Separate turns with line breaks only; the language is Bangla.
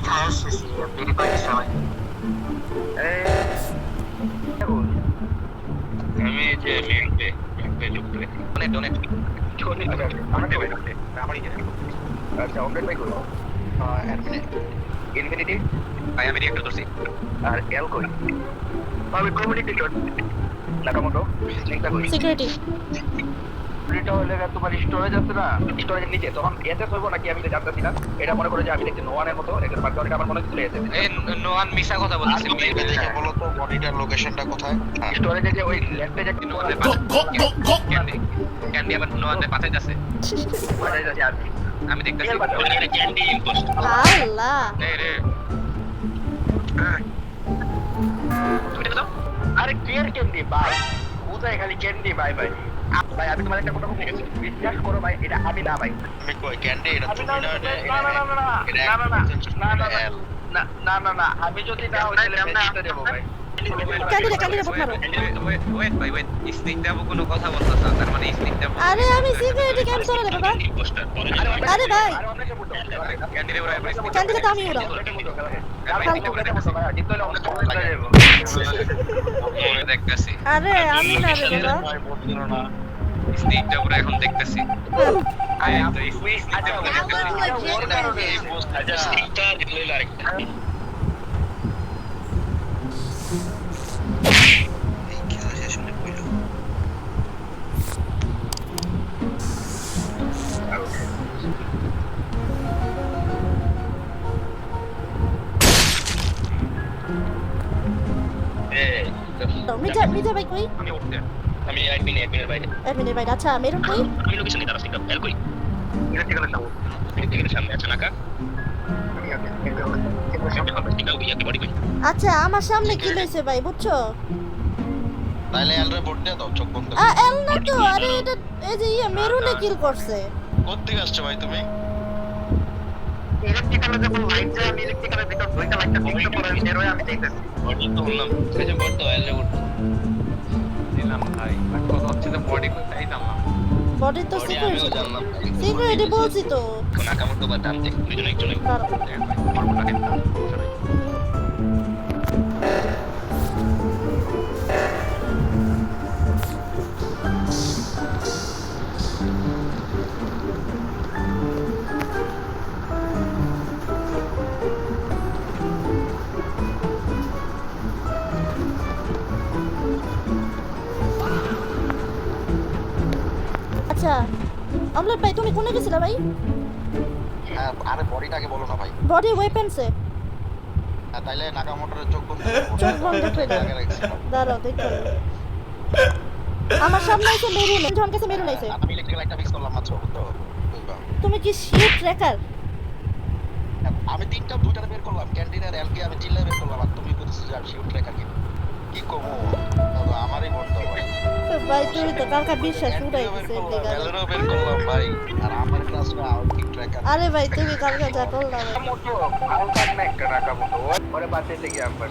হ্যাঁ এসেছি বেরি কয়েক সময়
আমি এই যে লিঙ্কে যুক্ত ডোনেট আচ্ছা অমলেট ভাই করো ইনফিনিটি ভাই আমি রিয়েক্টর ধরছি আর এল কই আমি কমিউনিকেশন নাকামোটো লিঙ্কটা কই
সিকিউরিটি
এটা হলে তোমার স্টোরেজ আছে না স্টোরেজের নিচে তখন এসএস হইব নাকি আমি তো জানতাছি না এটা মনে করে যে আমি দেখছি নোয়ানের মতো এটার বাকি অনেক আমার মনে হচ্ছে এসএস
এই নোয়ান মিশা কথা বলতেছে
দেখে বলো তো বডিটার লোকেশনটা কোথায় স্টোরেজে যে ওই লেফটে যে
নোয়ানের ক্যান্ডি আবার নোয়ানের পাশে আছে
মানে যাচ্ছে আর কি
আমি দেখতেছি ক্যান্ডি ইম্পোস্ট
আল্লাহ
এই রে তুমি দেখো
আরে কেয়ার ক্যান্ডি ভাই কোথায় খালি ক্যান্ডি ভাই ভাই ভাই আমি তোমার একটা কথা বলছি বিশ্বাস করো ভাই এটা আমি না ভাই
আমি কই ক্যান্ডি এটা তুমি না
না আমি যদি না হই তাহলে মেসেজটা দেব ভাই
ক্যান্ডিডেট বুক মারো
ওয়েট ভাই ওয়েট স্নিক দেব কোনো কথা বলতাছ না তার মানে স্নিক দেব
আরে আমি সিকিউরিটি ক্যাম্প চলে রে বাবা
ইম্পোস্টার
আরে ভাই
ক্যান্ডি রে ওরা
ক্যান্ডিডেট আমি উড়াও
দেখতেছি
আরে আমি না রে বাবা
স্নিকটা পুরো এখন দেখতেছি আই তো স্নিকটা
স্নিকটা দিলে আরেকটা
এই কি হয়েছে শুনে কইলো
মির্জা ভাই কই
আমি উঠতে
আমি অ্যাডমিনের বাইরে
এডমিনের ভাই আচ্ছা মেরুন কই
আমি লোকেশনে দাঁড়া ঠিক আছে কই এটা ঠিক আছে যাবো এটা সামনে আছে নাকা
আচ্ছা আমার সামনে কি লইছে ভাই বুঝছো
তাইলে এলরে ভোট দিয়ে দাও চোখ বন্ধ
এল না তো আরে এটা এই যে মেরুনে কিল করছে
কোথা থেকে আসছো ভাই তুমি
ইলেকট্রিক্যালে যখন লাইট যায় আমি ইলেকট্রিক্যালের ভিতর দুইটা লাইটটা ফিক্স করে আমি বের হয়ে আমি দেখতেছি
ভোট তো বললাম
এই যে বড় তো এলে উঠ দিলাম ভাই কত হচ্ছে তো বডি কোথায় দাম
বডি তো
বডি আমিও
সিকিউরিটি
জানলাম
সিকিউরিটি বলছি তো
নাকামোটো বা টানতে দুজন একজনে
আচ্ছা আমলাট ভাই তুমি কোনে গেছিলা ভাই
হ্যাঁ আরে বডিটাকে বলো না ভাই
বডি ওয়েপনসে
হ্যাঁ তাইলে নাকামোটরের চোখ বন্ধ
চোখ বন্ধ করে দাও
আগে রাখছিলাম
দাঁড়াও দেখো আমার সামনে এসে মেরুন জন কাছে মেরুন আইছে
আমি ইলেকট্রিক লাইটটা ফিক্স করলাম মাত্র তো বুঝবা
তুমি কি শিট ট্র্যাকার
আমি দুইটারে বের করলাম ক্যান্টিনের এলকে আমি চিল্লাই বের করলাম আর তুমি বলছিস যে আমি শিউট রেখা কি কমো আমারই বন্ধ ভাই
ভাই তুমি তো কালকা বিশ্বাস উড়াই দিছে
এলরও বের করলাম ভাই আর আমার ক্লাসে আউটকিক ট্র্যাকার
আরে ভাই তুমি কালকা যা করলা
নাকামোটো আউট না একটা নাকামোটো ওরে বাঁচাইতে গিয়ে আমার